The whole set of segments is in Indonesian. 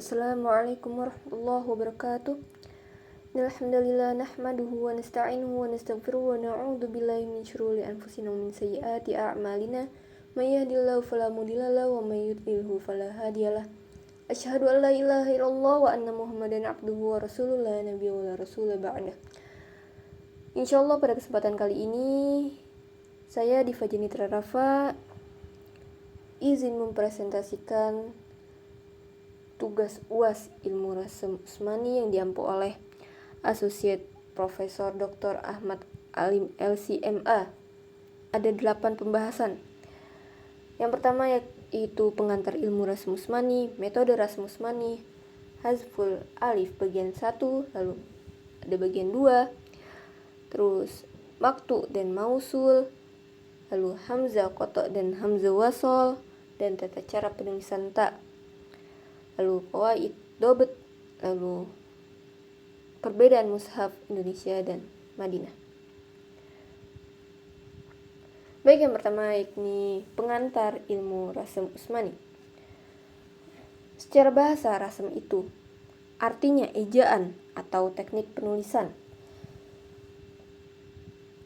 Assalamualaikum warahmatullahi wabarakatuh. Alhamdulillah nahmaduhu wa nasta'inuhu wa nastaghfiruhu wa na'udzu billahi min syururi anfusina wa min sayyiati a'malina. May yahdihillahu fala mudilla lahu wa may yudlilhu fala hadiyalah. Asyhadu an la ilaha illallah wa anna Muhammadan abduhu wa rasuluhu la nabiyya wa la rasula ba'dah. Insyaallah pada kesempatan kali ini saya Diva Jenitra Rafa izin mempresentasikan tugas UAS Ilmu Rasem Usmani yang diampu oleh Associate Profesor Dr. Ahmad Alim LCMA. Ada 8 pembahasan. Yang pertama yaitu pengantar ilmu Rasem Usmani, metode Rasem Usmani, Hazful Alif bagian 1, lalu ada bagian 2, terus Maktu dan Mausul, lalu Hamzah Qotok dan Hamzah Wasol, dan tata cara penulisan ta, lalu qawaid dobet, lalu perbedaan mushaf Indonesia dan Madinah. Baik, yang pertama yakni pengantar ilmu Rasem Usmani. Secara bahasa, rasem itu artinya ejaan atau teknik penulisan,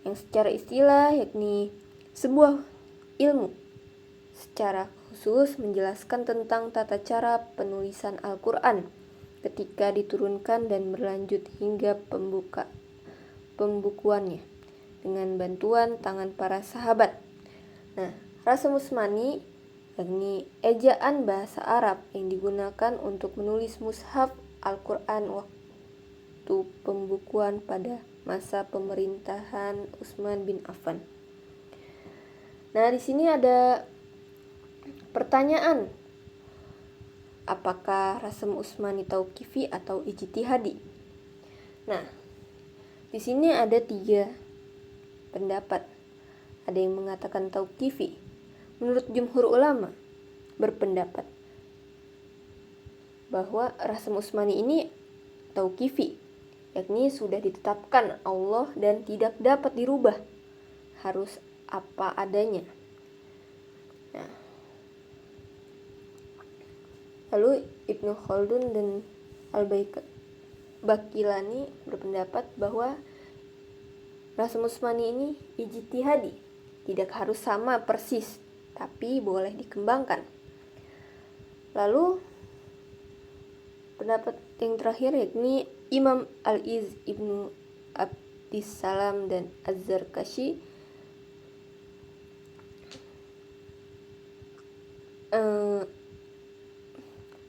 yang secara istilah yakni sebuah ilmu secara khusus menjelaskan tentang tata cara penulisan Al-Quran ketika diturunkan dan berlanjut hingga pembukuannya dengan bantuan tangan para sahabat. Nah, Rasem Usmani yakni ejaan bahasa Arab yang digunakan untuk menulis mushaf Al-Quran waktu pembukuan pada masa pemerintahan Utsman bin Affan. Nah, di sini ada pertanyaan, apakah Rasem Usmani tauqifi atau ijtihadi? Nah, di sini ada 3 pendapat. Ada yang mengatakan tauqifi. Menurut jumhur ulama berpendapat bahwa Rasem Usmani ini tauqifi, yakni sudah ditetapkan Allah dan tidak dapat dirubah, harus apa adanya. Nah, lalu Ibnu Khaldun dan Al-Baqillani berpendapat bahwa Rasem Usmani ini ijtihadi, tidak harus sama persis, tapi boleh dikembangkan. Lalu pendapat yang terakhir yakni Imam Al-Iz Ibnu Abdissalam dan Az-Zarkashi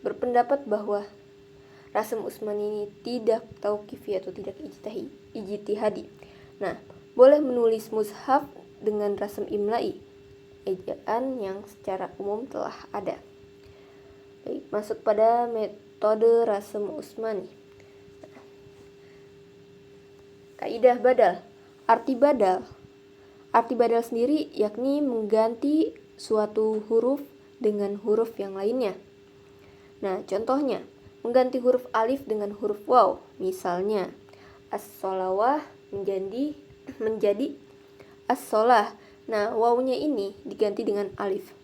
berpendapat bahwa Rasem Usmani ini tidak tauqifi atau tidak ijtihadi. Nah, boleh menulis mushaf dengan rasem imla'i, ejaan yang secara umum telah ada. Baik, masuk pada metode Rasem Usmani. Kaidah badal. Arti badal sendiri yakni mengganti suatu huruf dengan huruf yang lainnya. Nah, contohnya mengganti huruf alif dengan huruf waw. Misalnya as-sholawah menjadi as-sholah. Nah, wawnya ini diganti dengan alif.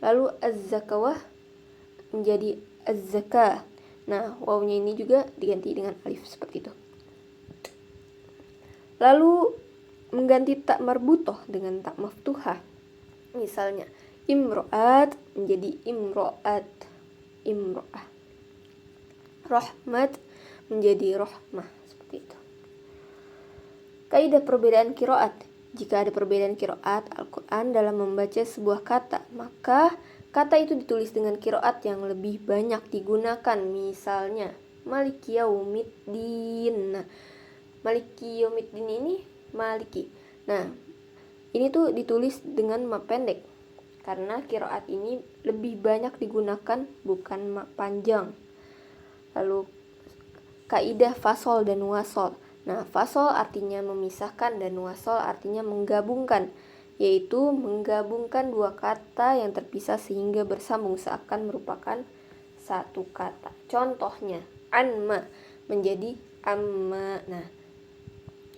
Lalu az-zakawah menjadi az-zakah. Nah, wawnya ini juga diganti dengan alif seperti itu. Lalu mengganti tak marbutoh dengan tak maftuhah. Misalnya imro'at menjadi imro'at, imro'ah. Rahmat menjadi rahmah, seperti itu. Kaidah perbedaan qiraat. Jika ada perbedaan qiraat Al-Quran dalam membaca sebuah kata, maka kata itu ditulis dengan qiraat yang lebih banyak digunakan. Misalnya Maliki Yaumiddin. Nah, Maliki Yaumiddin ini Maliki. Nah, ini tuh ditulis dengan mak pendek karena qiraat ini lebih banyak digunakan, bukan mak panjang. Lalu kaidah fasol dan wasol. Nah, fasol artinya memisahkan dan wasol artinya menggabungkan, yaitu menggabungkan 2 kata yang terpisah sehingga bersambung seakan merupakan satu kata. Contohnya anma menjadi amma. Nah,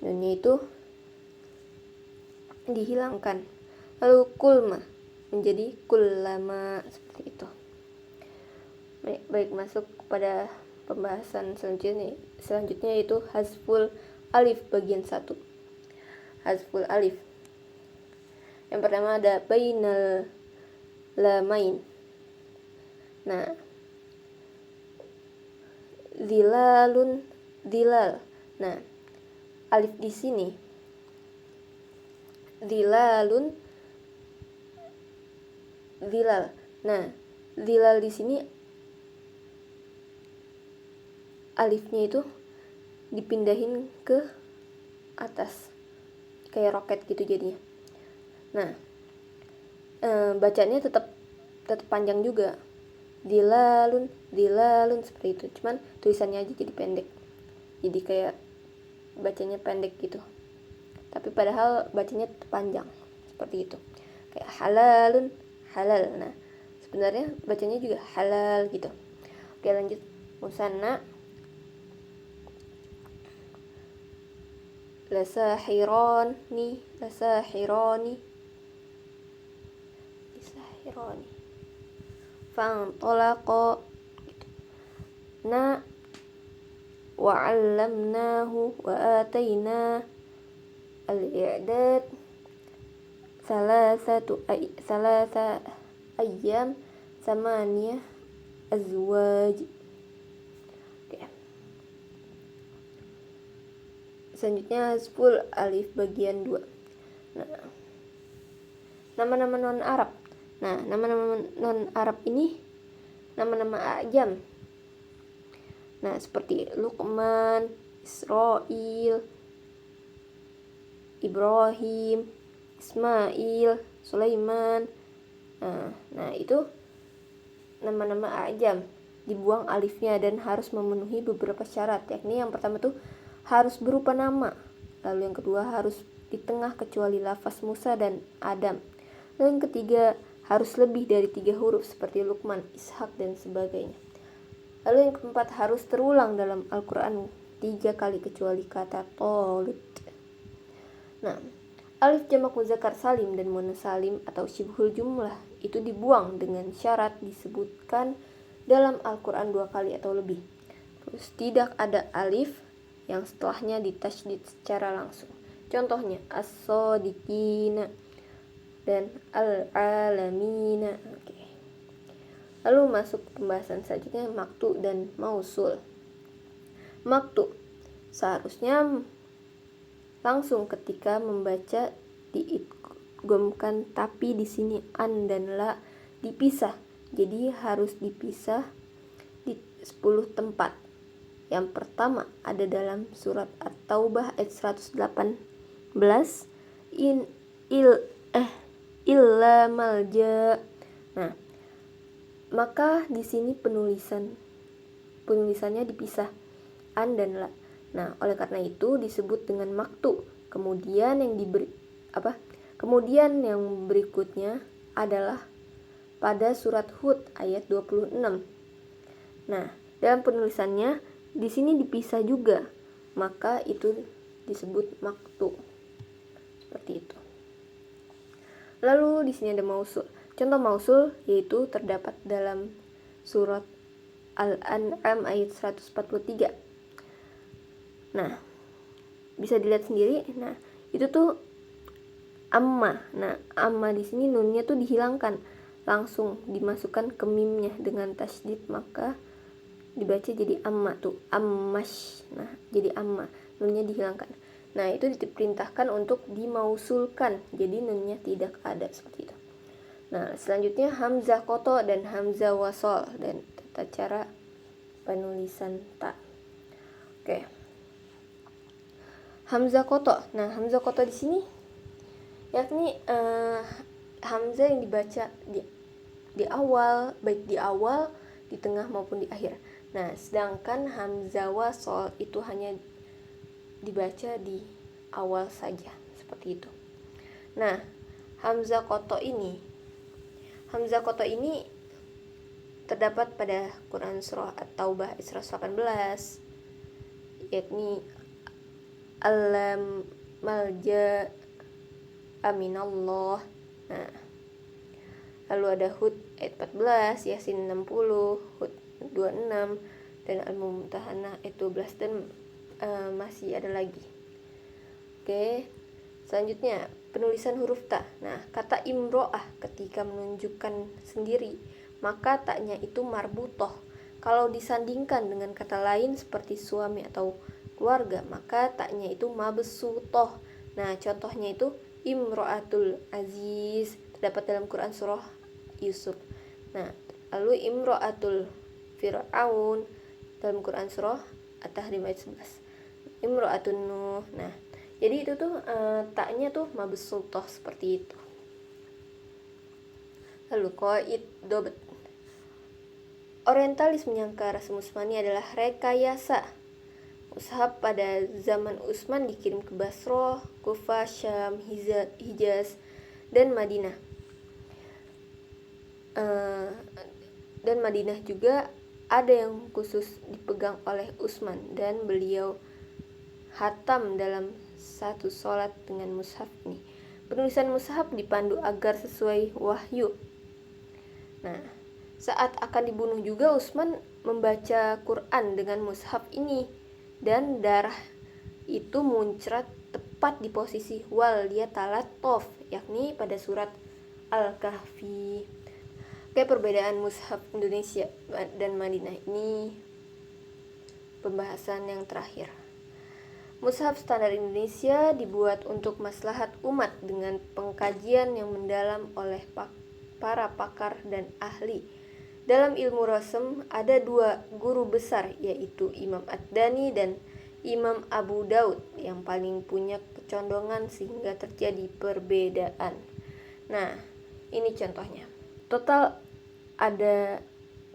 dan itu dihilangkan. Lalu kulma menjadi kullama, seperti itu. Baik, masuk pada pembahasan selanjutnya yaitu hazful alif bagian 1. Hazful alif. Yang pertama ada bainal lamain. Nah, zilalun, zilal. Nah, alif di sini zilalun, zilal. Nah, zilal di sini alifnya itu dipindahin ke atas kayak roket gitu jadinya. Nah, bacanya tetap panjang juga, dilalun seperti itu, cuman tulisannya aja jadi pendek, jadi kayak bacanya pendek gitu, tapi padahal bacanya panjang seperti itu, kayak halalun, halal. Nah, sebenarnya bacanya juga halal gitu. Oke, lanjut. Musanna, lasahironi, fantolaqo gitu. Na wa'allamnahu wa atayna al-i'dad salasa ayyam samaniyah azwaj. Oke. Selanjutnya hazful alif bagian 2. Nah, nama-nama non Arab. Nah, nama-nama non Arab ini nama-nama ajam. Nah, seperti Luqman, Israil, Ibrahim, Ismail, Sulaiman. Nah, itu nama-nama ajam. Dibuang alifnya dan harus memenuhi beberapa syarat, yakni yang pertama tuh harus berupa nama. Lalu yang kedua harus di tengah kecuali lafaz Musa dan Adam. Lalu yang ketiga harus lebih dari 3 huruf seperti Luqman, Ishak dan sebagainya. Lalu yang keempat harus terulang dalam Al-Quran 3 kali kecuali kata Tolut. Nah, alif jamak muzakkar salim dan muannas salim atau syibhul jumlah itu dibuang dengan syarat disebutkan dalam Al-Quran 2 kali atau lebih. Terus tidak ada alif yang setelahnya ditasydid secara langsung. Contohnya as-sodiqina dan al-alamina. Oke. Lalu masuk pembahasan selanjutnya maktu dan mausul. Maktu seharusnya langsung ketika membaca diidghamkan, tapi di sini an dan la dipisah. Jadi harus dipisah di 10 tempat. Yang pertama ada dalam surat At-Taubah ayat 118, illa malja. Nah, maka di sini penulisannya dipisah an dan la. Nah, oleh karena itu disebut dengan maktu. Kemudian yang berikutnya adalah pada surat Hud ayat 26. Nah, dalam penulisannya di sini dipisah juga, maka itu disebut maktu. Seperti itu. Lalu di sini ada mausul. Contoh mausul yaitu terdapat dalam surat Al-An'am ayat 143. Nah, bisa dilihat sendiri. Nah, itu tuh amma. Nah, amma di sini nunnya tuh dihilangkan, langsung dimasukkan ke mimnya dengan tasydid, maka dibaca jadi amma tuh, ammash. Nah, jadi amma, nunnya dihilangkan. Nah, itu diperintahkan untuk dimausulkan, jadi nunnya tidak ada, seperti itu. Nah, selanjutnya hamzah koto dan hamzah wasol dan tata cara penulisan ta. Oke. Hamzah koto. Nah, hamzah koto di sini yakni hamzah yang dibaca di awal, baik di awal, di tengah maupun di akhir. Nah, sedangkan hamzah wasol itu hanya dibaca di awal saja, seperti itu. Nah, hamzah koto ini terdapat pada Quran surah At-Taubah ayat 118, yakni alam malja aminallah. Nah, lalu ada Hud ayat 14, Yasin 60, Hud 26, dan Al-Mumtahanah ayat 12 dan masih ada lagi. Oke, selanjutnya penulisan huruf ta. Nah, kata imro'ah ketika menunjukkan sendiri, maka taknya itu marbutoh. Kalau disandingkan dengan kata lain seperti suami atau keluarga, maka taknya itu mabsutoh. Nah, contohnya itu imro'atul aziz, terdapat dalam Quran surah Yusuf. Nah, lalu imro'atul fir'aun dalam Quran surah At-Tahrim ayat 11. Imro'atun Nuh. Nah, jadi itu tuh taknya tuh mabsutoh seperti itu. Lalu qaid dobet. Orientalis menyangka Rasul Utsmani adalah rekayasa. Mushaf pada zaman Utsman dikirim ke Basrah, Kufah, Syam, Hijaz, dan Madinah. Dan Madinah juga ada yang khusus dipegang oleh Utsman dan beliau hatam dalam satu sholat dengan mushaf ini. Penulisan mushaf dipandu agar sesuai wahyu. Nah, saat akan dibunuh juga Utsman membaca Quran dengan mushaf ini, dan darah itu muncrat tepat di posisi wal dia talatof, yakni pada surat Al-Kahfi. Oke, perbedaan mushaf Indonesia dan Madinah ini pembahasan yang terakhir. Mushaf standar Indonesia dibuat untuk maslahat umat dengan pengkajian yang mendalam oleh para pakar dan ahli. Dalam ilmu rasem ada dua guru besar, yaitu Imam Ad-Dani dan Imam Abu Daud, yang paling punya kecondongan sehingga terjadi perbedaan. Nah, ini contohnya. Total ada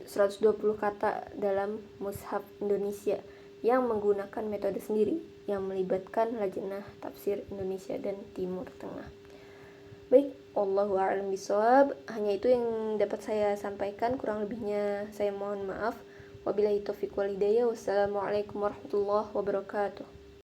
120 kata dalam mushaf Indonesia yang menggunakan metode sendiri yang melibatkan Lajnah Tafsir Indonesia dan Timur Tengah. Baik, wallahu a'lam bishawab. Hanya itu yang dapat saya sampaikan, kurang lebihnya saya mohon maaf. Wabillahi taufiq wal hidayah. Wassalamualaikum warahmatullahi wabarakatuh.